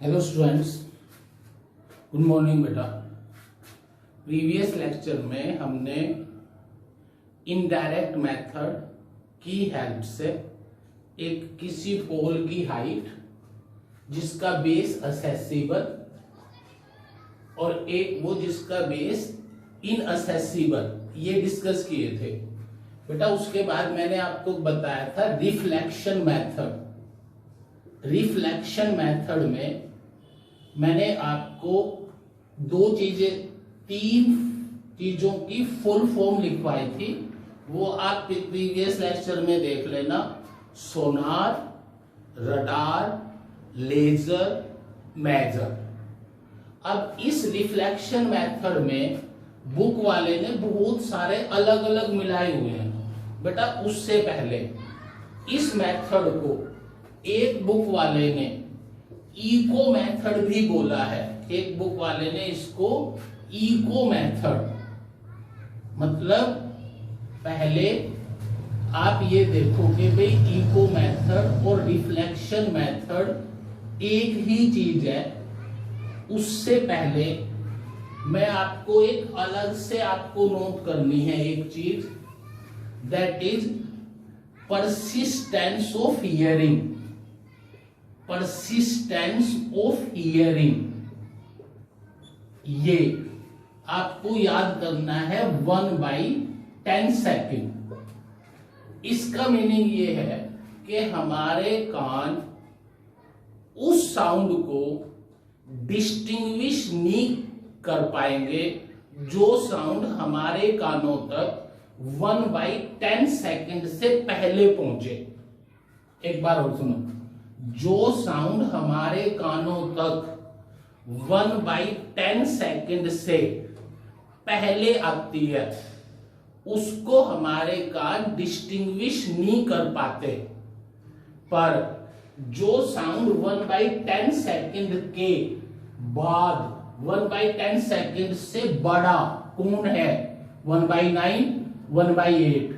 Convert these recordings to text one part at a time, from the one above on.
Hello students, good morning बेटा। Previous lecture में हमने इनडायरेक्ट मेथड की हेल्प से एक किसी पोल की हाइट जिसका बेस असेसिबल और एक वो जिसका बेस इनअसेसिबल ये डिस्कस किए थे बेटा। उसके बाद मैंने आपको बताया था रिफ्लेक्शन मेथड। रिफ्लेक्शन मेथड में मैंने आपको तीन चीजों की फुल फॉर्म लिखवाई थी, वो आप प्रीवियस लेक्चर में देख लेना। सोनार, रडार, लेजर, मेजर। अब इस रिफ्लेक्शन मेथड में बुक वाले ने बहुत सारे अलग अलग मिलाए हुए हैं बेटा। उससे पहले इस मेथड को एक बुक वाले ने इको मेथड भी बोला है। एक बुक वाले ने इसको इको मेथड, मतलब पहले आप ये देखोगे भाई इको मेथड और रिफ्लेक्शन मेथड एक ही चीज है। उससे पहले मैं आपको एक अलग से आपको नोट करनी है एक चीज, that is persistence of hearing. Persistence of hearing ये आपको याद करना है 1/10 सेकेंड। इसका मीनिंग ये है कि हमारे कान उस साउंड को डिस्टिंग्विश नहीं कर पाएंगे जो साउंड हमारे कानों तक 1/10 सेकेंड से पहले पहुंचे। एक बार और सुनो, जो साउंड हमारे कानों तक 1/10 सेकेंड से पहले आती है उसको हमारे कान डिस्टिंग्विश नहीं कर पाते। पर जो साउंड 1/10 सेकेंड के बाद 1/10 सेकेंड से बड़ा कौन है, 1/9, 1/8,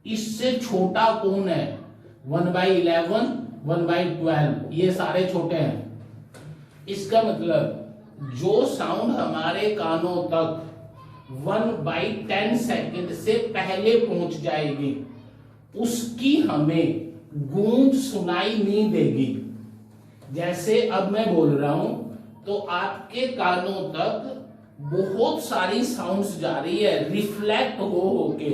इससे छोटा कौन है, 1/11, 1/12, ये सारे छोटे हैं। इसका मतलब जो साउंड हमारे कानों तक 1/10 सेकेंड से पहले पहुंच जाएगी उसकी हमें गूंज सुनाई नहीं देगी। जैसे अब मैं बोल रहा हूं तो आपके कानों तक बहुत सारी साउंड्स जा रही है, रिफ्लेक्ट होके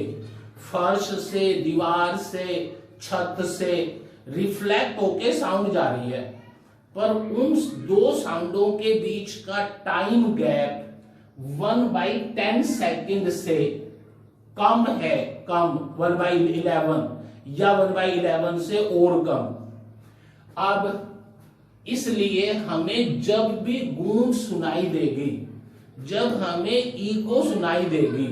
फर्श से, दीवार से, छत से रिफ्लेक्ट होके साउंड जा रही है। पर उन दो साउंडों के बीच का टाइम गैप 1/10 सेकेंड से कम है, कम 1/11 या 1/11 से और कम। अब इसलिए हमें जब भी गूंज सुनाई देगी, जब हमें इको सुनाई देगी,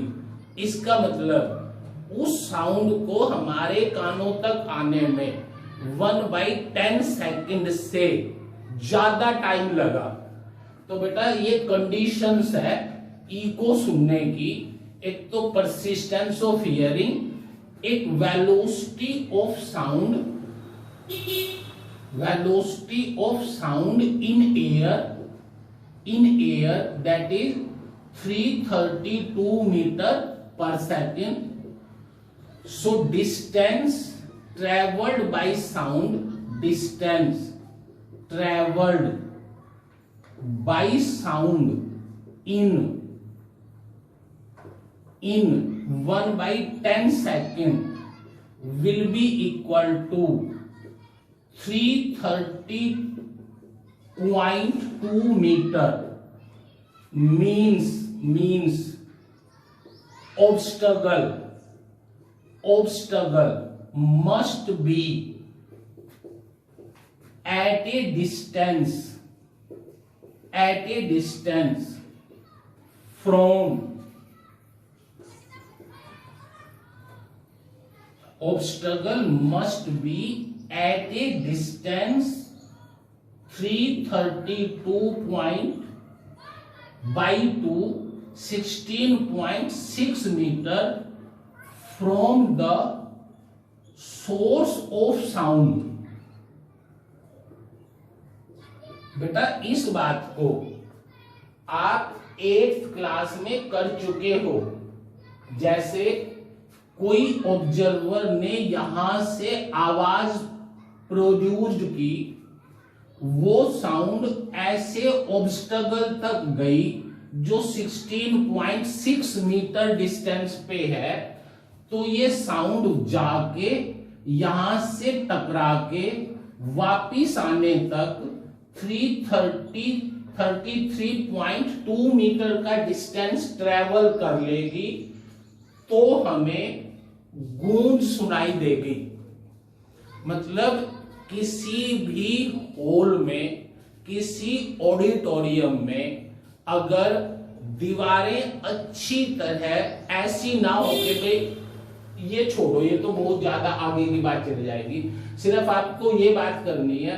इसका मतलब उस साउंड को हमारे कानों तक आने में 1/10 सेकेंड से ज्यादा टाइम लगा। तो बेटा ये कंडीशंस है इको सुनने की। एक तो परसिस्टेंस ऑफ हियरिंग, एक velocity of sound, velocity of sound in air that is 332 metre per second. So distance traveled by sound, distance traveled by sound in 1/10 second will be equal to 330.2 meter। means obstacle must be at a distance from obstacle must be at a distance 332.2 16.6 meter from the source of sound। बेटा इस बात को आप 8th class में कर चुके हो। जैसे कोई ऑब्जर्वर ने यहां से आवाज प्रोड्यूस्ड की, वो साउंड ऐसे ऑब्स्टकल तक गई जो 16.6 मीटर डिस्टेंस पे है, तो ये साउंड जाके यहां से टकरा के वापिस आने तक 33.2 मीटर का डिस्टेंस ट्रेवल कर लेगी, तो हमें गूंज सुनाई देगी। मतलब किसी भी हॉल में, किसी ऑडिटोरियम में अगर दीवारें अच्छी तरह ऐसी ना हो कि भाई ये छोड़ो, ये तो बहुत ज्यादा आगे की बात चली जाएगी, सिर्फ आपको ये बात करनी है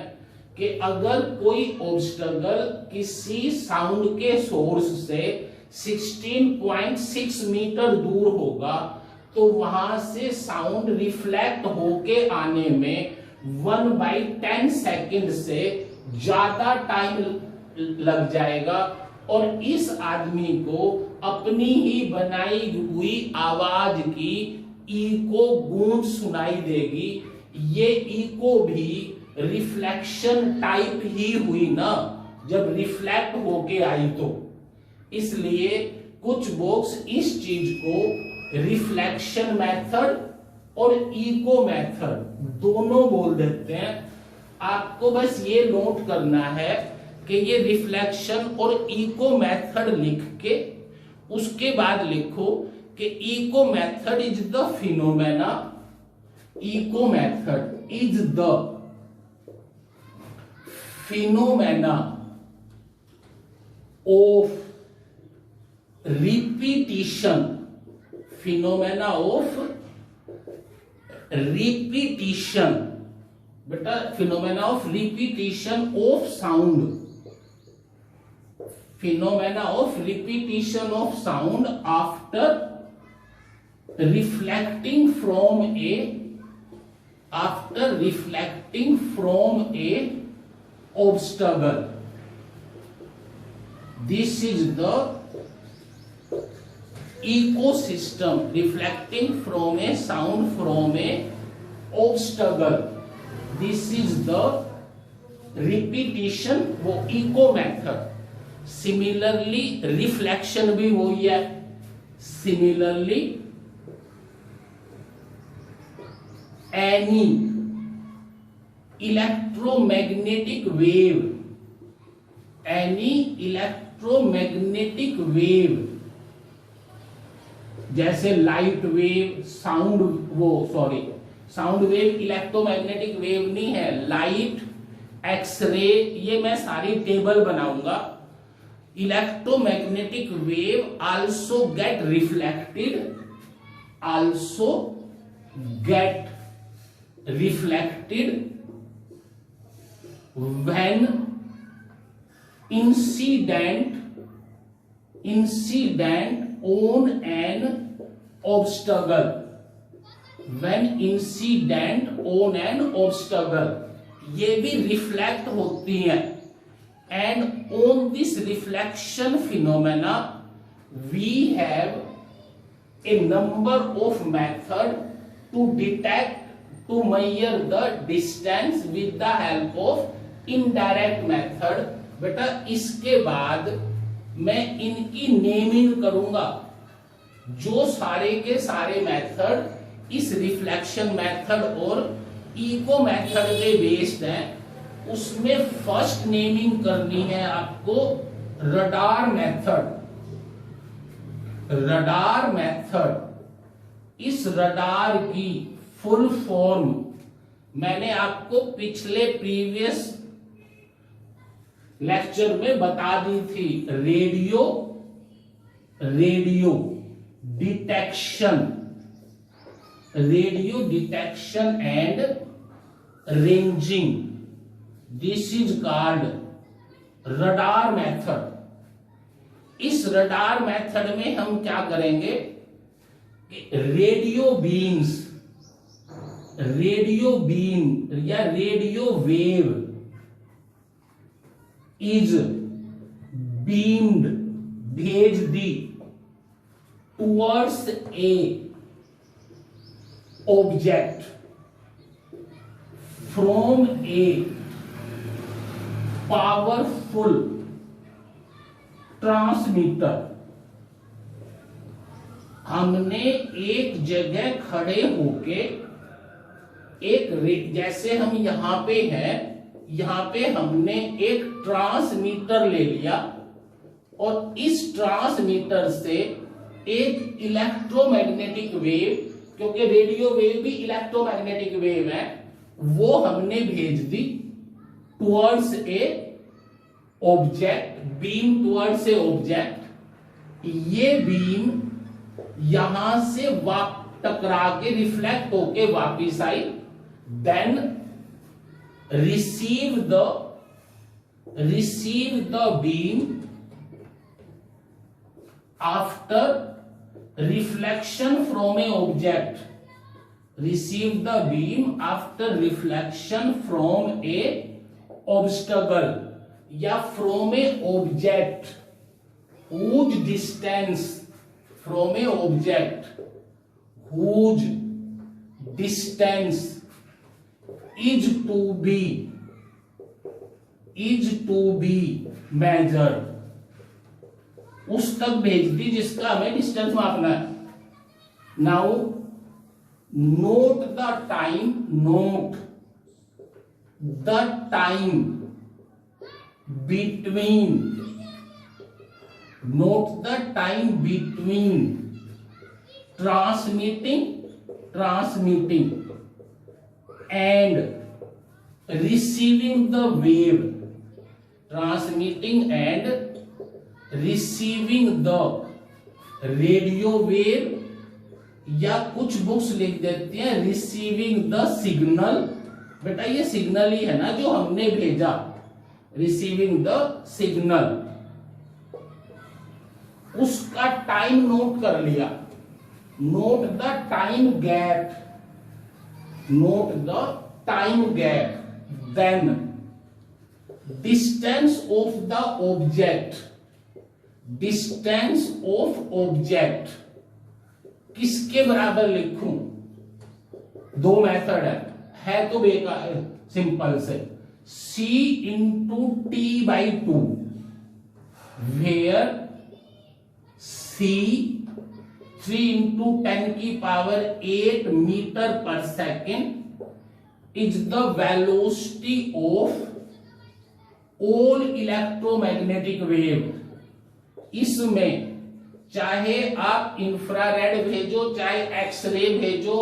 कि अगर कोई ऑब्स्टकल किसी साउंड के सोर्स से 16.6 मीटर दूर होगा, तो वहां से साउंड रिफ्लेक्ट होके आने में 1/10 सेकेंड से ज्यादा टाइम लग जाएगा, और इस आदमी को अपनी ही बनाई हुई आवाज की इको गूंज सुनाई देगी। ये इको भी रिफ्लेक्शन टाइप ही हुई ना, जब रिफ्लेक्ट होके आई तो। इसलिए कुछ बॉक्स इस चीज को रिफ्लेक्शन मेथड और इको मेथड दोनों बोल देते हैं। आपको बस ये नोट करना है कि ये रिफ्लेक्शन और इको मेथड लिख के उसके बाद लिखो कि echo method is the phenomena, echo method is the phenomena of repetition, phenomena of repetition, बेटा phenomena of repetition of sound, phenomena of repetition of sound after reflecting from a obstacle. This is the ecosystem reflecting from a sound from a obstacle. This is the repetition, वो eco method। Similarly reflection भी वही है। Similarly any electromagnetic wave, any electromagnetic wave, जैसे light wave, sound wave electromagnetic wave नहीं है, light, x ray, ये मैं सारी टेबल बनाऊंगा। Electromagnetic wave also get reflected when incident on an obstacle, when incident on an obstacle, ये भी reflect होती हैं। And on this reflection phenomena, we have a number of methods to detect, to measure the distance with the help of indirect method। बेटा इसके बाद मैं इनकी naming करूंगा। जो सारे के सारे मेथड इस रिफ्लेक्शन मेथड और इको मेथड पे बेस्ड हैं, उसमें फर्स्ट नेमिंग करनी है आपको रडार मेथड। रडार मेथड, इस रडार की फुल फॉर्म मैंने आपको पिछले प्रीवियस लेक्चर में बता दी थी। Radio detection and ranging, this is called radar method. इस रडार मेथड में हम क्या करेंगे, रेडियो बीम या रेडियो वेव इज बीम्ड, भेज दी, towards a object from a powerful transmitter. हमने एक जगह खड़े होके जैसे हम यहां पे हैं, यहां पे हमने एक ट्रांसमीटर ले लिया और इस ट्रांसमीटर से एक इलेक्ट्रोमैग्नेटिक वेव, क्योंकि रेडियो वेव भी इलेक्ट्रोमैग्नेटिक वेव है, वो हमने भेज दी towards a object, beam towards a object. ये बीम यहां से टकरा के रिफ्लेक्ट होके वापिस आई, then receive the beam after reflection from a object, receive the beam after reflection from a obstacle या from a object whose distance from a object whose distance is to be measured, उस तक भेज दी जिसका हमें distance मापना है। Now note the time between transmitting and receiving the wave, transmitting and receiving the radio wave, या कुछ books लिख देती हैं रिसीविंग द सिग्नल। बेटा ये सिग्नल ही है ना जो हमने भेजा, रिसीविंग द सिग्नल। उसका टाइम नोट कर लिया, note the time gap, then distance of the object, किसके बराबर लिखूं? दो मेथड है तो बेकार, सिंपल से c into t by two, where c 3 into 10 की power 8 metre per second is the velocity of all electromagnetic wave. इसमें चाहे आप इंफ्रारेड भेजो, चाहे एक्सरे भेजो,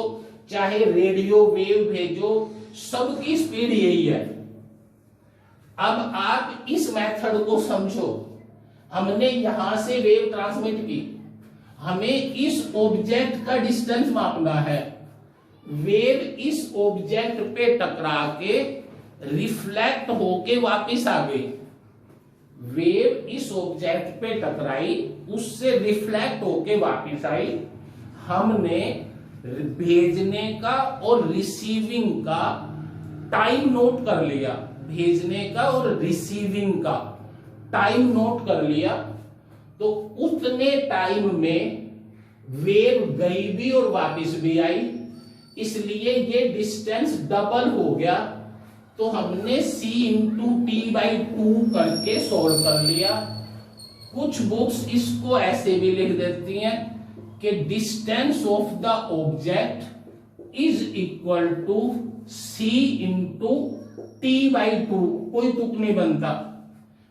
चाहे रेडियो वेव भेजो, सबकी स्पीड यही है। अब आप इस मेथड को समझो, हमने यहां से वेव ट्रांसमिट की, हमें इस ऑब्जेक्ट का डिस्टेंस मापना है। वेव इस ऑब्जेक्ट पे टकरा के रिफ्लेक्ट होके वापस आ गई, वेव इस ऑब्जेक्ट पे टकराई, उससे रिफ्लेक्ट होके वापस आई। हमने भेजने का और रिसीविंग का टाइम नोट कर लिया, भेजने का और रिसीविंग का टाइम नोट कर लिया, तो उतने टाइम में वेव गई भी और वापस भी आई, इसलिए ये डिस्टेंस डबल हो गया। तो हमने c into t by to करके सोल्व कर लिया। कुछ बुक्स इसको ऐसे भी लिख देती हैं कि distance of the object is equal to c into t by two, कोई तुक नहीं बनता,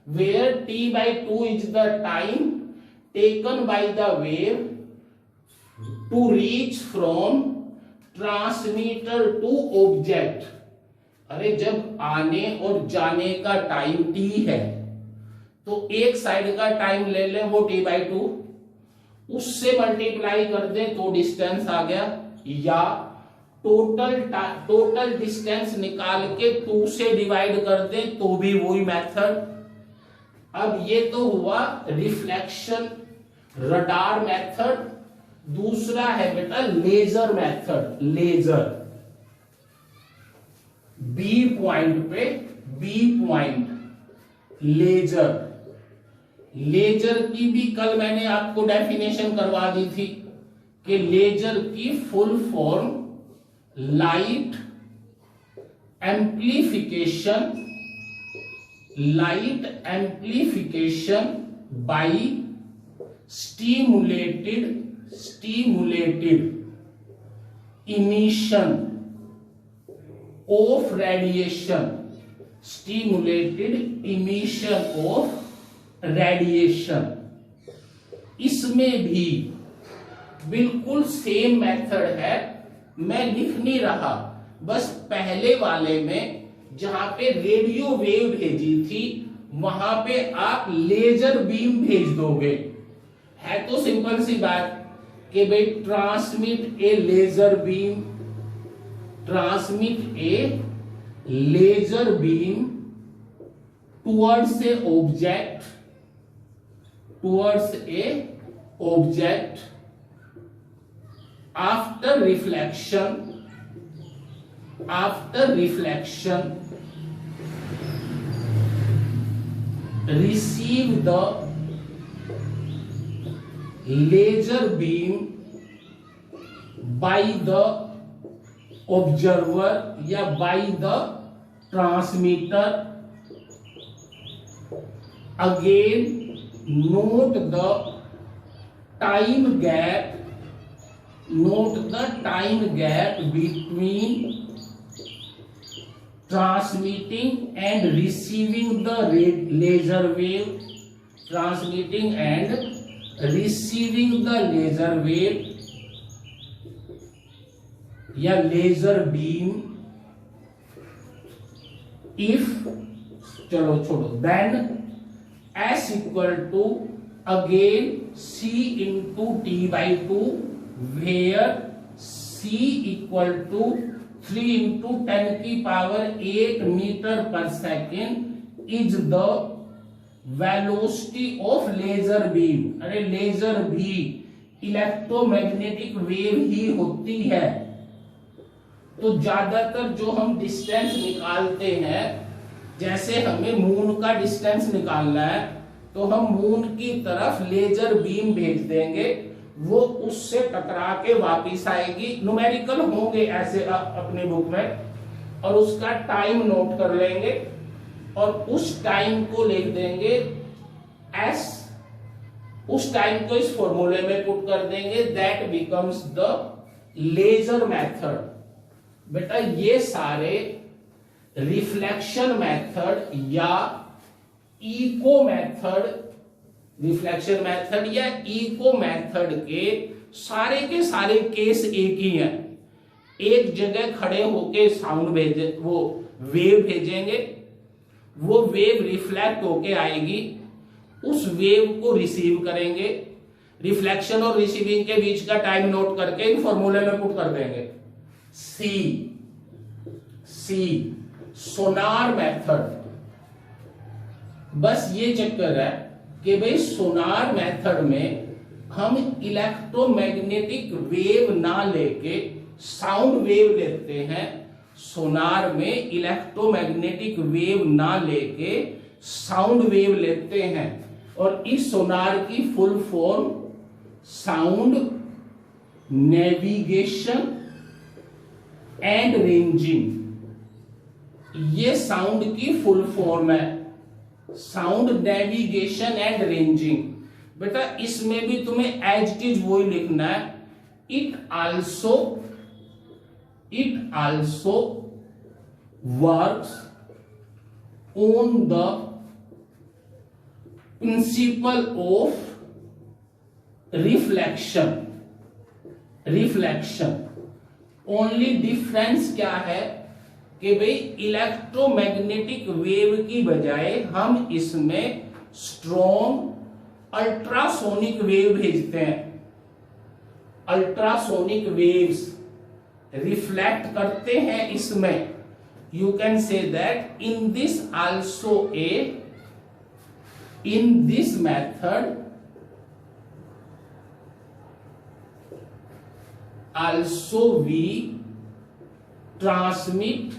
where t by two is the time taken by the wave to reach from transmitter to object. अरे जब आने और जाने का टाइम t है तो एक साइड का टाइम ले ले, वो t बाई टू, उससे मल्टीप्लाई कर दे तो डिस्टेंस आ गया, या टोटल डिस्टेंस निकाल के 2 से डिवाइड कर दे तो भी वही मेथड। अब ये तो हुआ रिफ्लेक्शन रडार मेथड। दूसरा है बेटा लेजर मेथड। लेजर बी पॉइंट लेजर। लेजर की भी कल मैंने आपको डेफिनेशन करवा दी थी कि लेजर की full form light amplification, light amplification by stimulated emission of radiation, stimulated emission of radiation। इसमें भी बिल्कुल सेम मेथड है, मैं लिख नहीं रहा, बस पहले वाले में जहां पे रेडियो वेव भेजी थी वहां पे आप लेजर बीम भेज दोगे। है तो सिंपल सी बात कि भाई transmit a laser beam, transmit a laser beam towards a object, towards a object after reflection, after reflection receive the laser beam by the observer या by the transmitter। again note the time gap, note the time gap between transmitting and receiving the laser wave, transmitting and receiving the laser wave या laser beam if, चलो छोड़ो, then S equal to again C into T by 2 where C equal to 3 into 10 की power 8 metre per second is the velocity of laser beam. अरे laser भी electromagnetic wave ही होती है। तो ज्यादातर जो हम डिस्टेंस निकालते हैं, जैसे हमें मून का डिस्टेंस निकालना है तो हम मून की तरफ लेजर बीम भेज देंगे, वो उससे टकरा के वापिस आएगी। न्यूमेरिकल होंगे ऐसे अपने बुक में, और उसका टाइम नोट कर लेंगे और उस टाइम को लिख देंगे एस, उस टाइम को इस फॉर्मूले में पुट कर देंगे, that becomes the laser method. बेटा ये सारे रिफ्लेक्शन मेथड या इको मेथड, रिफ्लेक्शन मेथड या इको मेथड के सारे केस एक ही हैं। एक जगह खड़े होके साउंड भेजे, वो वेव भेजेंगे, वो वेव रिफ्लेक्ट होके आएगी, उस वेव को रिसीव करेंगे, रिफ्लेक्शन और रिसीविंग के बीच का टाइम नोट करके इन फॉर्मूले में पुट कर देंगे। सी सोनार मेथड। बस ये चक्कर है कि भाई सोनार मेथड में हम इलेक्ट्रोमैग्नेटिक वेव ना लेके साउंड वेव लेते हैं। सोनार में इलेक्ट्रोमैग्नेटिक वेव ना लेके साउंड वेव लेते हैं, और इस सोनार की full form sound navigation and ranging, ये साउंड की फुल फॉर्म है, साउंड नेविगेशन एंड रेंजिंग। बेटा इसमें भी तुम्हें एज इट इज वही लिखना है। It also works on the principle of reflection. Only difference क्या है कि भाई इलेक्ट्रोमैग्नेटिक वेव की बजाय हम इसमें स्ट्रॉन्ग अल्ट्रासोनिक वेव भेजते हैं। अल्ट्रासोनिक वेव्स रिफ्लेक्ट करते हैं इसमें। You can say that in this also in this method also we transmit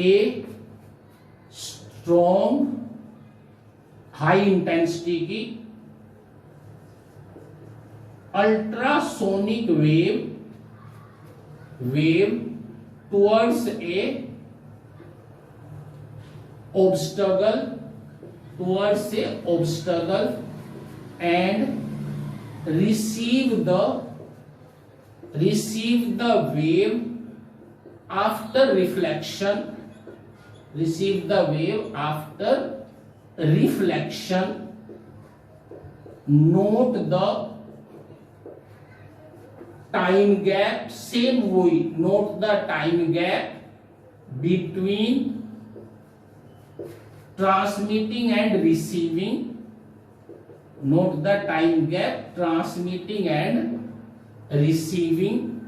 a strong high intensity की ultrasonic wave towards a obstacle and receive the wave after reflection. Note the time gap. Same way, note the time gap between transmitting and receiving. Note the time gap transmitting and receiving.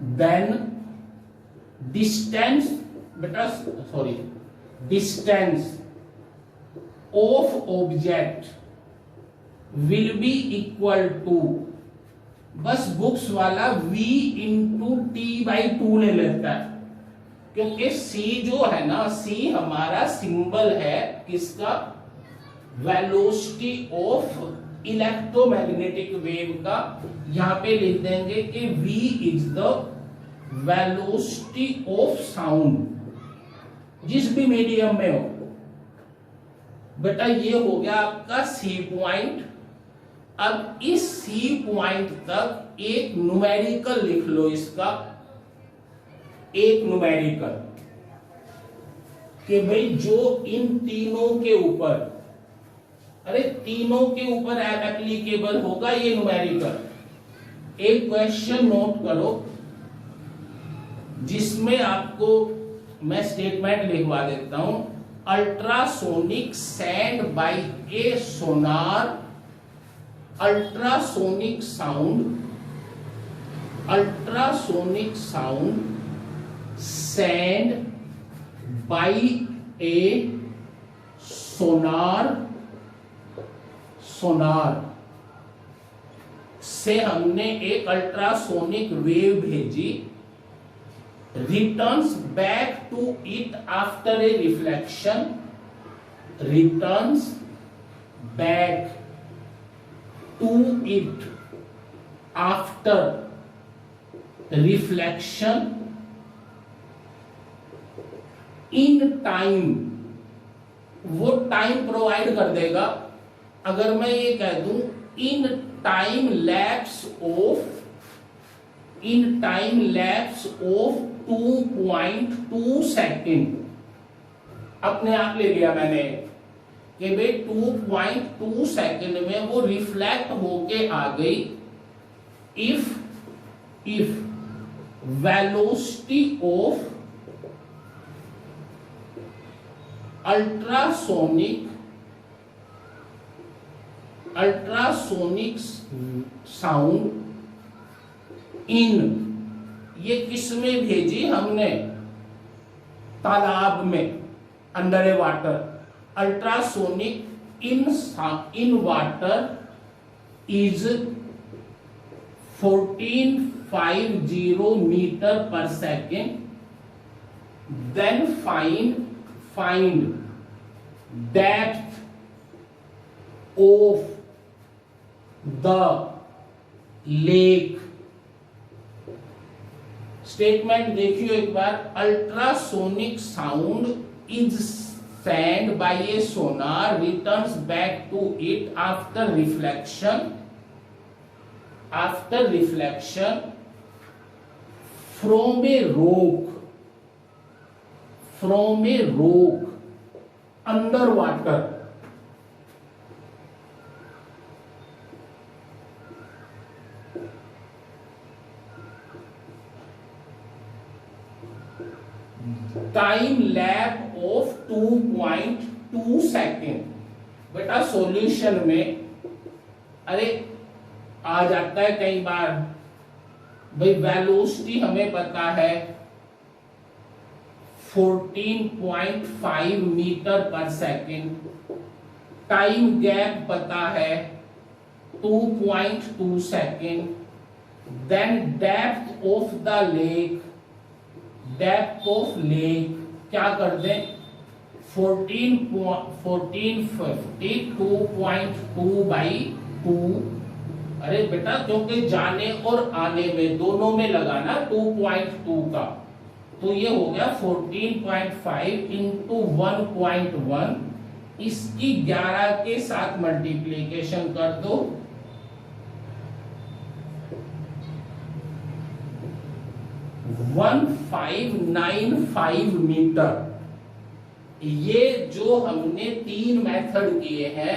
Then distance of object will be equal to, बस books वाला v into t by 2 ले लेता है, क्योंकि c जो है ना, c हमारा सिंबल है किसका, वेलोसिटी ऑफ इलेक्ट्रोमैग्नेटिक वेव का। यहां पे लिख देंगे कि v is the velocity of sound, जिस भी मीडियम में हो। बेटा ये हो गया आपका सी पॉइंट। अब इस सी पॉइंट तक एक न्यूमेरिकल लिख लो, इसका एक न्यूमेरिकल कि भाई जो इन तीनों के ऊपर, अरे तीनों के ऊपर एप्लीकेबल होगा ये न्यूमेरिकल। एक क्वेश्चन नोट करो जिसमें आपको मैं स्टेटमेंट लिखवा देता हूं। Ultrasonic sand bye a Sonar, ultrasonic sound sand bye a सोनार से हमने एक अल्ट्रासोनिक वेव भेजी, returns back to it after a reflection, returns back to it after reflection in time, वो टाइम प्रोवाइड कर देगा। अगर मैं ये कह दूं in time lapse of 2.2 second, अपने आप ले लिया मैंने कि भाई 2.2 सेकेंड में वो रिफ्लेक्ट होके आ गई। If velocity of ultrasonic sound in, ये किसमें भेजी हमने, तालाब में, under a water. Ultrasonic in water is 1450 metre per second. Then find depth of the lake. Statement देखियो एक बार। Ultrasonic sound is send by a sonar, returns back to it after reflection from a rock under water. Time lap of 2.2 second. बेटा solution में अरे आ जाता है कई बार, भाई वेलोसिटी हमें पता है 14.5 metre per second, time gap पता है 2.2 second, then depth of the lake, depth of lake क्या कर दें 1452/2। अरे बेटा क्योंकि जाने और आने में दोनों में लगाना 2.2 का, तो ये हो गया 14.5 इंटू 1.1। इसकी 11 के साथ मल्टीप्लीकेशन कर दो, 1595 मीटर। ये जो हमने 3 मेथड किए हैं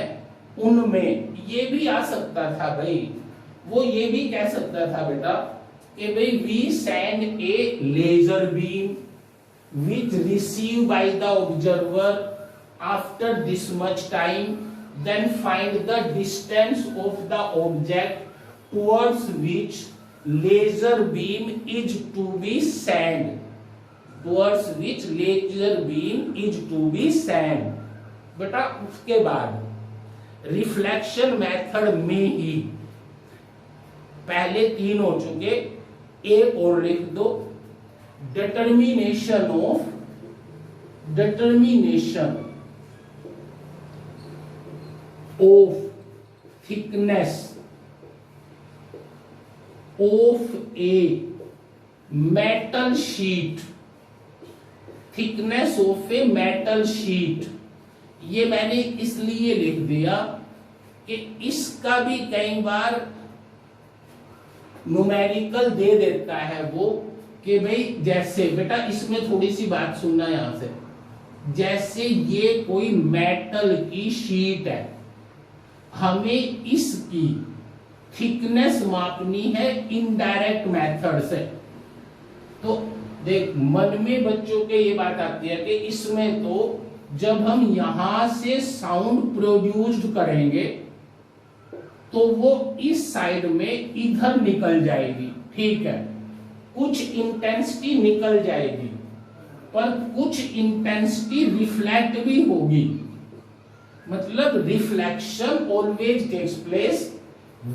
उनमें ये भी आ सकता था भाई, वो ये भी कह सकता था बेटा कि भाई we send a laser beam which receive by the observer after this much time, then find the distance of the object towards which laser beam is to be send, towards which laser beam is to be sent। बेटा उसके बाद reflection method में ही पहले 3 हो चुके, एक और लिख दो, determination of thickness of a metal sheet, thickness of a metal sheet. ये मैंने इसलिए लिख दिया कि इसका भी कई बार न्यूमेरिकल दे देता है वो, कि भाई जैसे बेटा इसमें थोड़ी सी बात सुनना यहां से, जैसे ये कोई मेटल की शीट है, हमें इसकी थिकनेस मापनी है इनडायरेक्ट मेथड से। तो देख मन में बच्चों के ये बात आती है कि इसमें तो जब हम यहां से साउंड प्रोड्यूस्ड करेंगे तो वो इस साइड में इधर निकल जाएगी, ठीक है, कुछ इंटेंसिटी निकल जाएगी, पर कुछ इंटेंसिटी रिफ्लेक्ट भी होगी। मतलब reflection always takes place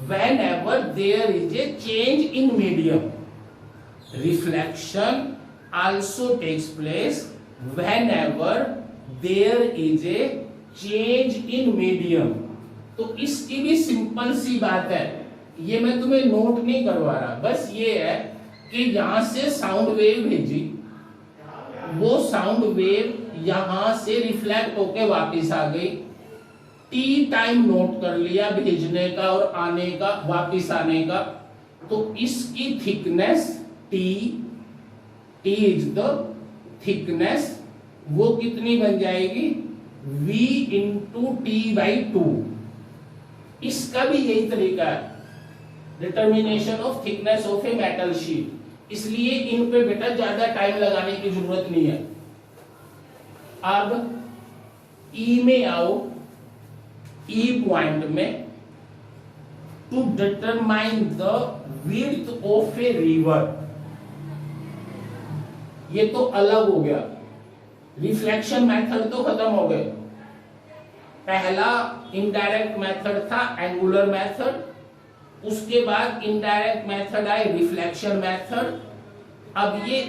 whenever there is a change in medium। Reflection also takes place whenever there is a change in medium। तो इसकी भी सिंपल सी बात है, ये मैं तुम्हें नोट नहीं करवा रहा, बस ये है कि यहां से साउंड वेव भेजी, वो साउंड वेव यहां से रिफ्लेक्ट होके वापस आ गई, टी टाइम नोट कर लिया भेजने का और आने का, वापिस आने का, तो इसकी thickness T is the thickness, वो कितनी बन जाएगी v इंटू T/2। इसका भी यही तरीका है, determination of thickness of a metal sheet, इसलिए इन पे बेटा ज्यादा टाइम लगाने की जरूरत नहीं है। अब ई में आओ, ई पॉइंट में to determine the width of a river, ये तो अलग हो गया, रिफ्लेक्शन मेथड तो खत्म हो गए। पहला इनडायरेक्ट मेथड था एंगुलर मेथड, उसके बाद इनडायरेक्ट मेथड आए रिफ्लेक्शन मेथड। अब ये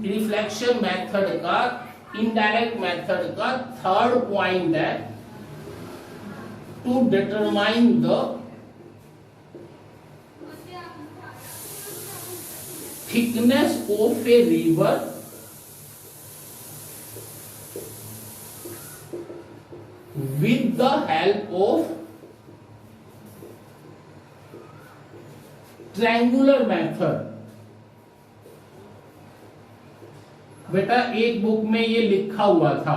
रिफ्लेक्शन मेथड का इनडायरेक्ट मेथड का थर्ड पॉइंट है to determine the thickness of a river with the help of triangular method। बेटा एक बुक में ये लिखा हुआ था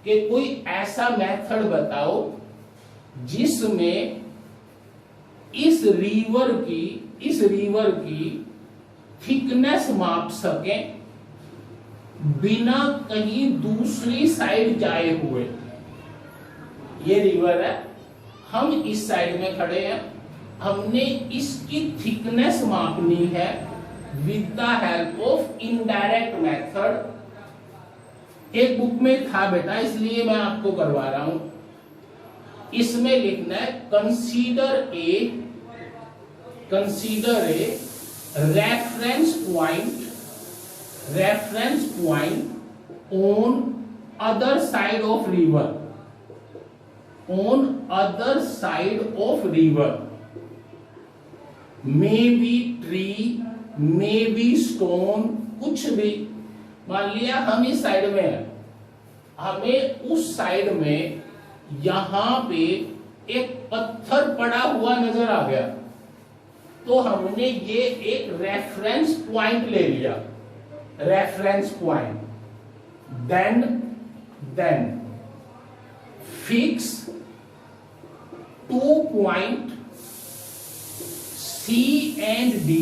कि कोई ऐसा मेथड बताओ जिसमें इस रिवर की थिकनेस माप सके बिना कहीं दूसरी साइड जाए हुए। ये रिवर है, हम इस साइड में खड़े हैं, हमने इसकी थिकनेस मापनी है with the help of indirect method. एक बुक में था बेटा, इसलिए मैं आपको करवा रहा हूं। इसमें लिखना है consider a reference point on other side of river, on other side of river, maybe tree, maybe stone, कुछ भी। मान लिया हम इस साइड में है, हमें उस साइड में यहां पे एक पत्थर पड़ा हुआ नजर आ गया, तो हमने ये एक रेफरेंस पॉइंट ले लिया, reference point. Then fix 2 point C and D,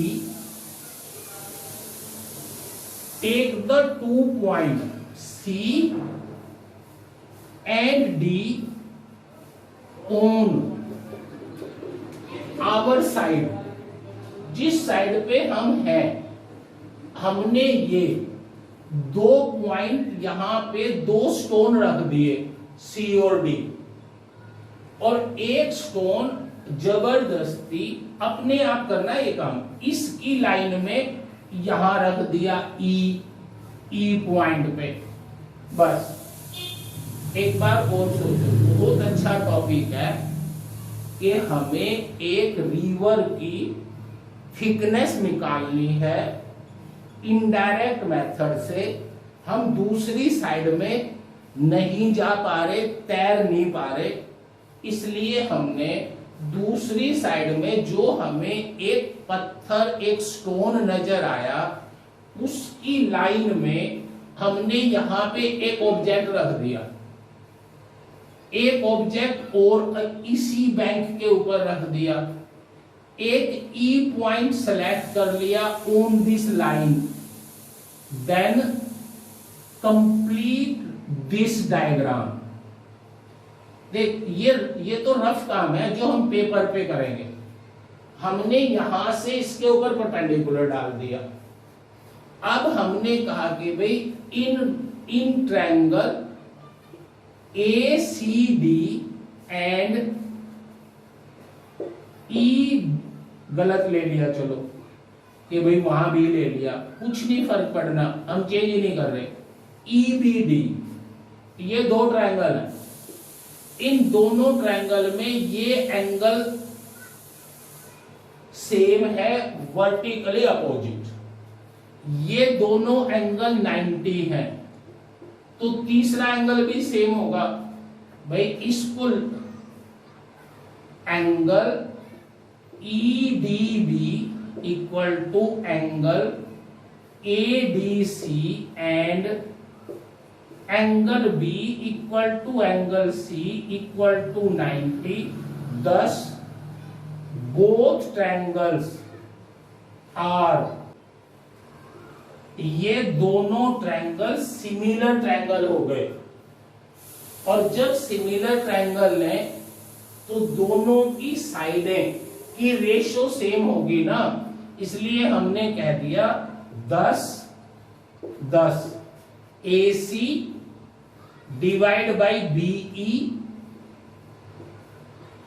take the 2 point C and D on our side, जिस साइड पे हम हैं, हमने ये 2 पॉइंट यहां पे 2 स्टोन रख दिए C और D, और एक स्टोन जबरदस्ती अपने आप करना ये काम इसकी लाइन में यहां रख दिया ई पॉइंट पे। बस एक बार और सोचो, बहुत अच्छा टॉपिक है कि हमें एक रिवर की थिकनेस निकालनी है इनडायरेक्ट मेथड से। हम दूसरी साइड में नहीं जा पा रहे, तैर नहीं पा रहे, इसलिए हमने दूसरी साइड में जो हमें एक पत्थर, एक स्टोन नजर आया, उसकी लाइन में हमने यहां पे एक ऑब्जेक्ट रख दिया, एक ऑब्जेक्ट और इसी बैंक के ऊपर रख दिया, एक ई पॉइंट सेलेक्ट कर लिया on this line, then complete this diagram. देख ये तो रफ काम है जो हम पेपर पे करेंगे। हमने यहां से इसके ऊपर परपेंडिकुलर डाल दिया। अब हमने कहा कि भाई in triangle ACD and E गलत ले लिया, चलो कि भाई वहां भी ले लिया, कुछ नहीं फर्क पड़ना, हम चेंज ही नहीं कर रहे। EBD, ये 2 ट्रायंगल है, इन दोनों ट्रायंगल में ये एंगल सेम है, वर्टिकली अपोजिट, ये दोनों एंगल 90 है, तो तीसरा एंगल भी सेम होगा भाई। इसको angle EDB equal to angle ADC and angle B equal to angle C equal to 90। thus both triangles are, ये दोनों ट्रायंगल सिमिलर ट्रायंगल हो गए, और जब सिमिलर ट्रायंगल है तो दोनों की साइडें की रेशो सेम होगी ना, इसलिए हमने कह दिया 10 AC divide by BE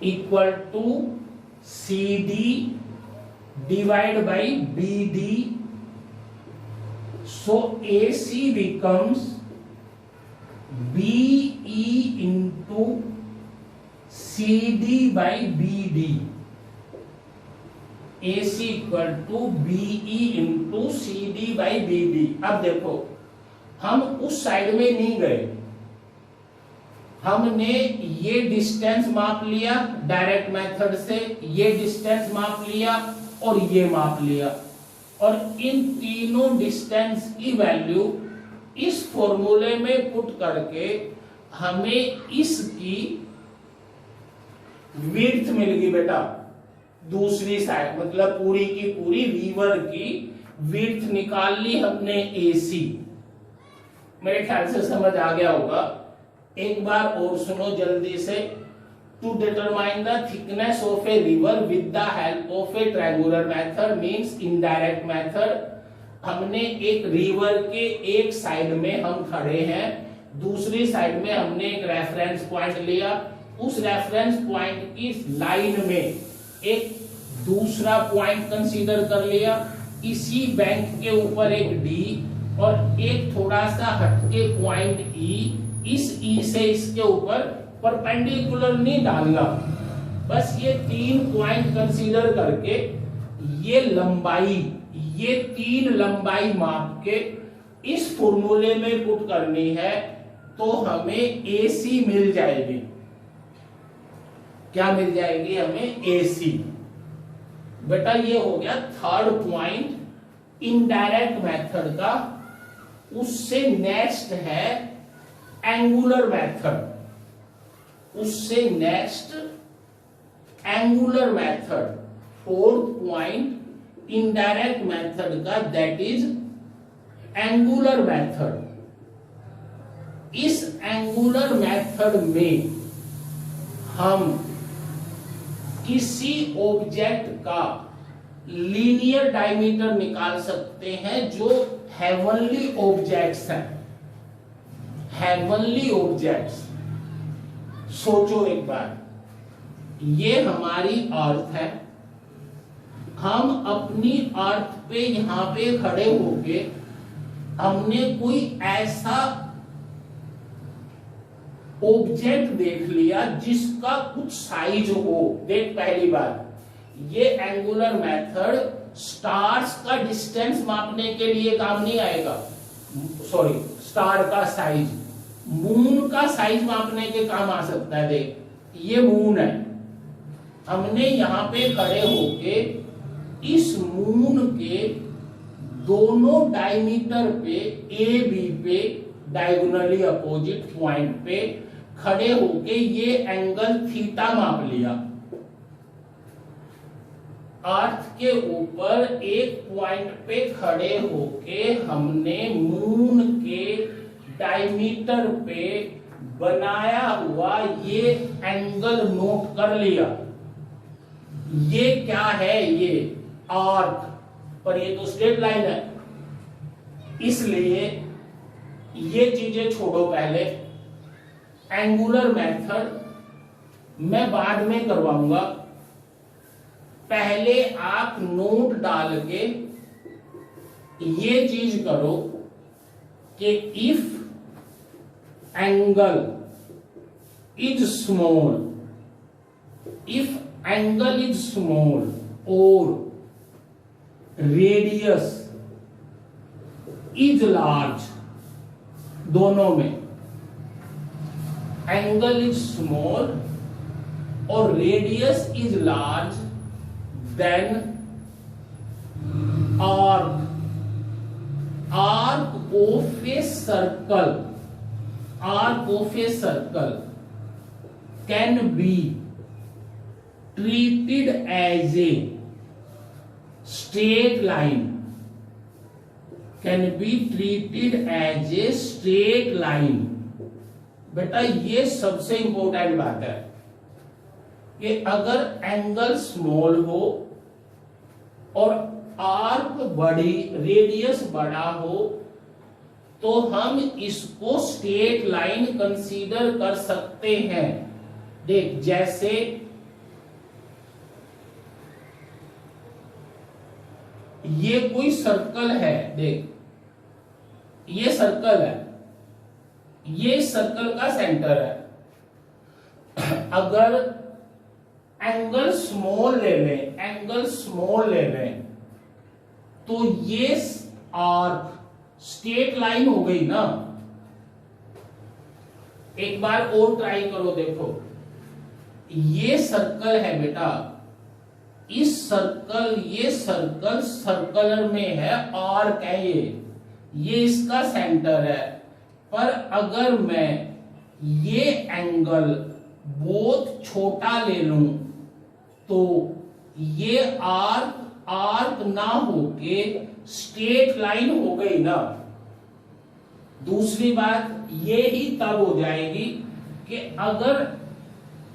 equal to CD divide by BD। So AC becomes BE into CD by BD। AC equal to BE into CD by BD। अब देखो हम उस साइड में नहीं गए, हमने ये डिस्टेंस माप लिया डायरेक्ट मेथड से, ये डिस्टेंस माप लिया और ये माप लिया, और इन तीनों डिस्टेंस की वैल्यू इस फॉर्मूले में पुट करके हमें इसकी विड्थ मिल गई बेटा। दूसरी साइड मतलब पूरी की पूरी रिवर की विड्थ निकाल ली हमने AC। मेरे ख्याल से समझ आ गया होगा। एक बार और सुनो जल्दी से। To determine the thickness of a river with the help of a triangular method means indirect method. हमने एक रिवर के एक साइड में हम खड़े हैं, दूसरी साइड में हमने एक रेफरेंस पॉइंट लिया, उस रेफरेंस पॉइंट की लाइन में एक दूसरा पॉइंट कंसीडर कर लिया, इसी बैंक के ऊपर एक D और एक थोड़ा सा हटके पॉइंट E इस ई से इसके ऊपर परपेंडिकुलर नहीं डालना, बस ये 3 पॉइंट कंसीडर करके ये लंबाई, ये 3 लंबाई माप के इस फॉर्मूले में पुट करनी है, तो हमें AC मिल जाएगी। क्या मिल जाएगी हमें? AC। बेटा ये हो गया थर्ड पॉइंट इनडायरेक्ट मेथड का। उससे नेक्स्ट है एंगुलर मेथड, उससे next angular method, fourth point indirect method का, दैट इज एंगुलर मेथड। इस एंगुलर मेथड में हम किसी ऑब्जेक्ट का लीनियर डायमीटर निकाल सकते हैं जो हेवनली ऑब्जेक्ट्स हैं, हेवनली ऑब्जेक्ट्स। सोचो एक बार, ये हमारी अर्थ है, हम अपनी अर्थ पे यहां पे खड़े होके हमने कोई ऐसा ऑब्जेक्ट देख लिया जिसका कुछ साइज हो। देख, पहली बात, ये एंगुलर मेथड स्टार्स का डिस्टेंस मापने के लिए काम नहीं आएगा, सॉरी स्टार का साइज, मून का साइज मापने के काम आ सकता है। देख, ये मून है, हमने यहां पे खड़े होके इस मून के दोनों डायमीटर पे ए बी पे डायगोनली अपोजिट पॉइंट पे खड़े होके ये एंगल थीटा माप लिया। अर्थ के ऊपर एक पॉइंट पे खड़े होके हमने मून के डायमीटर पे बनाया हुआ ये एंगल नोट कर लिया। ये क्या है? ये आर्क, पर ये तो स्ट्रेट लाइन है, इसलिए ये चीजें छोड़ो। पहले एंगुलर मेथड मैं बाद में करवाऊंगा, पहले आप नोट डाल के ये चीज करो कि if angle is small, if angle is small और रेडियस इज लार्ज, दोनों में एंगल इज स्मॉल और radius is large, then arc, arc of a circle, arc of a circle can be treated as a straight line, can be treated as a straight line। बेटा ये सबसे important बात है कि अगर angle small हो और आर्क बड़ी, रेडियस बड़ा हो, तो हम इसको स्ट्रेट लाइन कंसीडर कर सकते हैं। देख, जैसे ये कोई सर्कल है, देख ये सर्कल है, ये सर्कल का सेंटर है। अगर एंगल स्मॉल ले लें, एंगल स्मॉल ले लें, तो ये आर्क स्ट्रेट लाइन हो गई ना। एक बार और ट्राई करो, देखो ये सर्कल है बेटा, इस सर्कल, ये सर्कल सर्कलर में है, आर्क है ये इसका सेंटर है। पर अगर मैं ये एंगल बहुत छोटा ले लूं तो ये आर्क ना होके स्ट्रेट लाइन हो गई ना। दूसरी बात ये ही तब हो जाएगी कि अगर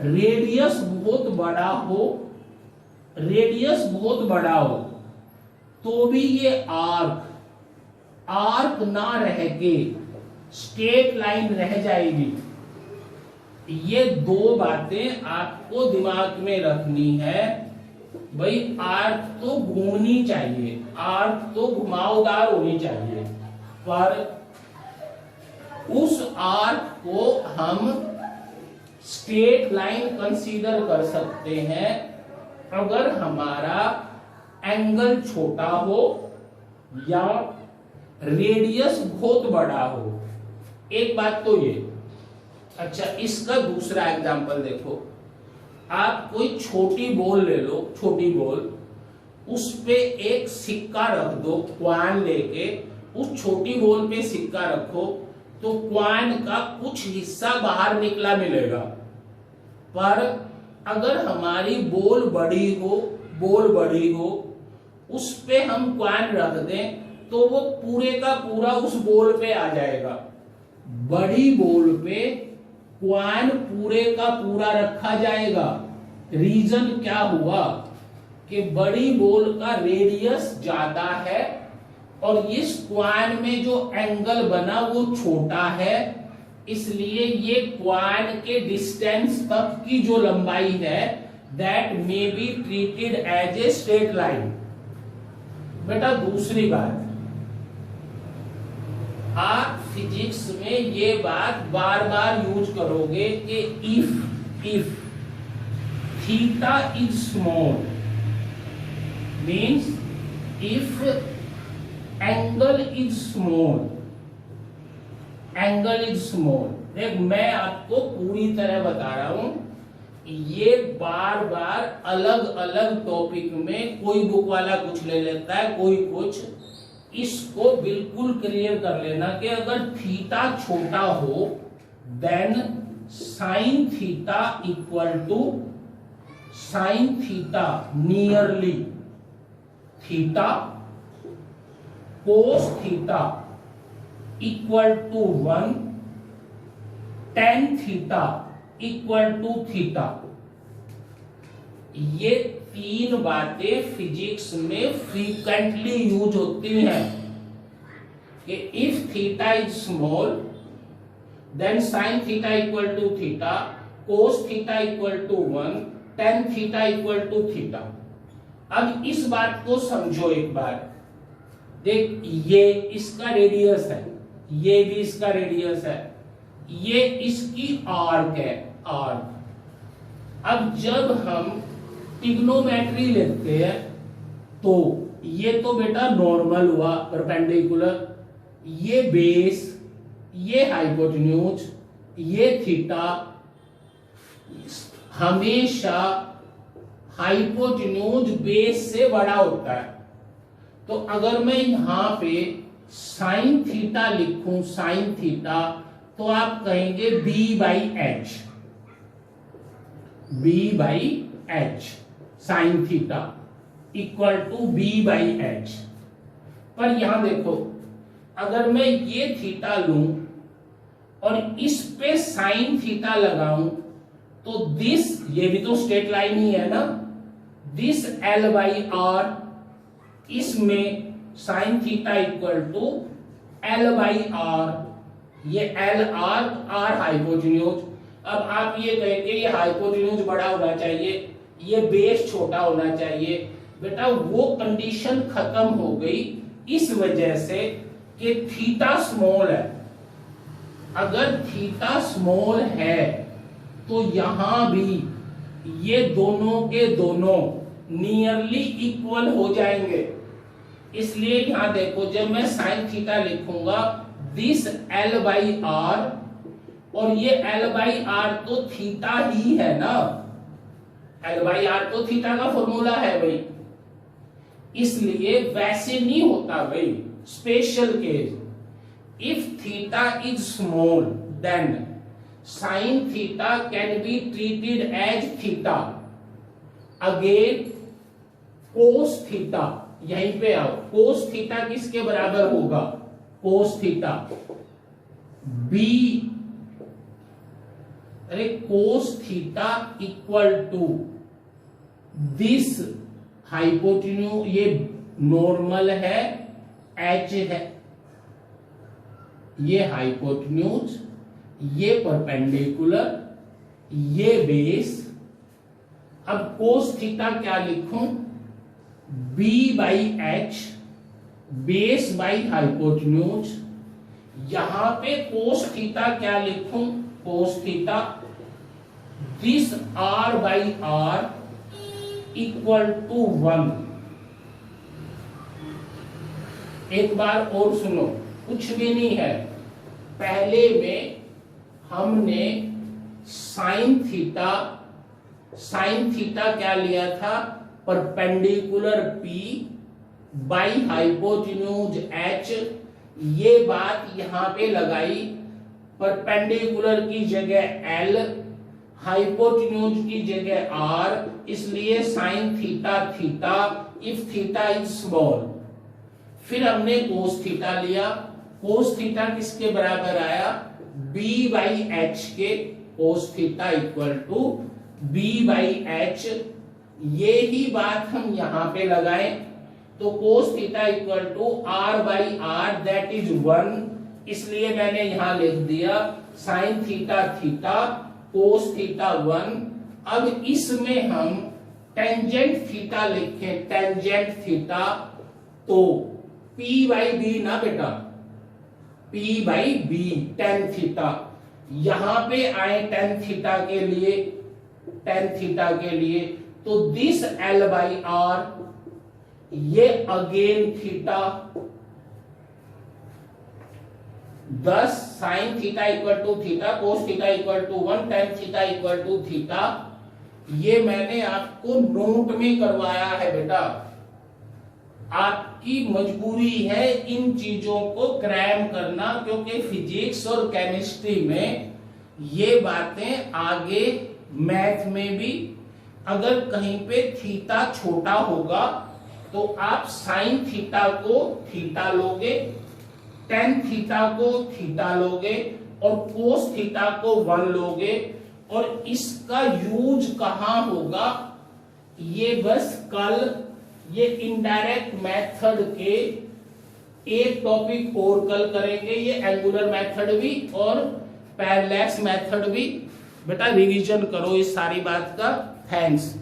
रेडियस बहुत बड़ा हो, रेडियस बहुत बड़ा हो, तो भी ये आर्क ना रह के स्ट्रेट लाइन रह जाएगी। ये दो बातें आपको दिमाग में रखनी है। भाई आर्क तो घूमनी चाहिए, आर्क तो घुमावदार होनी चाहिए, पर उस आर्क को हम स्ट्रेट लाइन कंसीडर कर सकते हैं अगर हमारा एंगल छोटा हो या रेडियस बहुत बड़ा हो। एक बात तो ये। अच्छा, इसका दूसरा एग्जांपल देखो। आप कोई छोटी बॉल ले लो, छोटी बॉल, उस पे एक सिक्का रख दो, क्वान लेके उस छोटी बॉल पे सिक्का रखो तो क्वान का कुछ हिस्सा बाहर निकला मिलेगा। पर अगर हमारी बॉल बड़ी हो उस पे हम क्वान रख दें तो वो पूरे का पूरा उस बॉल पे आ जाएगा। बड़ी बॉल पे क्वान पूरे का पूरा रखा जाएगा। रीजन क्या हुआ कि बड़ी बॉल का रेडियस ज्यादा है और इस क्वान में जो एंगल बना वो छोटा है, इसलिए ये क्वान के डिस्टेंस तक की जो लंबाई है that may be treated as a straight line. बेटा दूसरी बात, आप फिजिक्स में ये बात बार बार यूज करोगे कि if theta is small means if angle is small. देख, मैं आपको पूरी तरह बता रहा हूं, ये बार बार अलग अलग टॉपिक में कोई बुक वाला कुछ ले लेता है, कोई कुछ। इसको बिल्कुल क्लियर कर लेना कि अगर थीटा छोटा हो then sine theta equal to sine theta nearly theta cos theta equal to 1 tan theta equal to theta. ये तीन बातें फिजिक्स में फ्रीक्वेंटली यूज होती हैं कि if theta is small then sine theta equal to theta, cos theta equal to 1, tan theta equal to theta. अब इस बात को समझो एक बार। देख, ये इसका रेडियस है, ये भी इसका रेडियस है, ये इसकी आर्क है, आर्क। अब जब हम ट्रिग्नोमेट्री लेते हैं तो ये तो बेटा नॉर्मल हुआ, परपेंडिकुलर, ये बेस, ये हाइपोटेन्यूज, ये थीटा। हमेशा हाइपोटेन्यूज बेस से बड़ा होता है। तो अगर मैं यहां पे साइन थीटा लिखूं, साइन थीटा, तो आप कहेंगे b/h sign theta equal to b/h। पर यहां देखो, अगर मैं ये थीटा लूं और इस पे साइन थीटा लगाऊं तो दिस, ये भी तो स्ट्रेट लाइन ही है ना, दिस l/r, इसमें sign theta equal to l/r, ये l r हाइपोटेन्यूज। अब आप ये कहेंगे ये हाइपोटेन्यूज बड़ा होना चाहिए, ये बेस छोटा होना चाहिए। बेटा वो कंडीशन खत्म हो गई इस वजह से कि थीटा स्मॉल है। अगर थीटा स्मॉल है तो यहां भी ये दोनों के दोनों नियरली इक्वल हो जाएंगे। इसलिए यहां देखो, जब मैं साइन थीटा लिखूंगा दिस l/r, और ये l/r तो थीटा ही है ना, l/r तो थीटा का फॉर्मूला है भाई। इसलिए वैसे नहीं होता भाई, special case. If theta is small then sine theta can be treated as theta. Again cos theta, यहीं पे आओ, कोस थीटा किसके बराबर होगा, कोस थीटा बी, अरे cos theta equal to this hypotenuse, ये नॉर्मल है, एच है, ये हाइपोटेन्यूज, ये परपेंडिकुलर, ये बेस। अब कोस थीटा क्या लिखूं, b/h, बेस बाई हाइपोटेन्यूज, यहां पे कोस थीटा क्या लिखूं, cos theta this r by R equal to 1। एक बार और सुनो, कुछ भी नहीं है, पहले में हमने साइन थीटा क्या लिया था, perpendicular p by hypotenuse h। ये बात यहां पे लगाई, परपेंडिकुलर की जगह l, हाइपोटेन्यूज की जगह r, इसलिए sine theta if theta is small. फिर हमने कोस थीटा लिया, कोस थीटा किसके बराबर आया, b बाई एच के, cos theta equal to b by H. ये ही बात हम यहां पे लगाएं तो cos theta equal to r by R that is 1, इसलिए मैंने यहां लिख दिया साइन थीटा कोस थीटा 1। अब इसमें हम टेंजेंट थीटा लिखें, टेंजेंट थीटा तो p बाई बी ना बेटा, p by B tan theta. यहां पे आए टेन थीटा के लिए तो दिस l बाई आर, ये again theta, 10 sine theta equal to theta, cos theta equal to 1, tan theta equal to theta. ये मैंने आपको नोट में करवाया है बेटा, आपकी मजबूरी है इन चीजों को क्रैम करना, क्योंकि फिजिक्स और केमिस्ट्री में ये बातें आगे मैथ में भी, अगर कहीं पे थीटा छोटा होगा तो आप साइन थीटा को थीटा लोगे, टेन थीटा को थीटा लोगे और कोस थीटा को 1 लोगे। और इसका यूज कहां होगा, ये बस कल ये इनडायरेक्ट मेथड के एक टॉपिक और कल करेंगे, ये एंगुलर मेथड भी और पैरेलैक्स मेथड भी। बेटा रिवीजन करो इस सारी बात का। थैंक्स।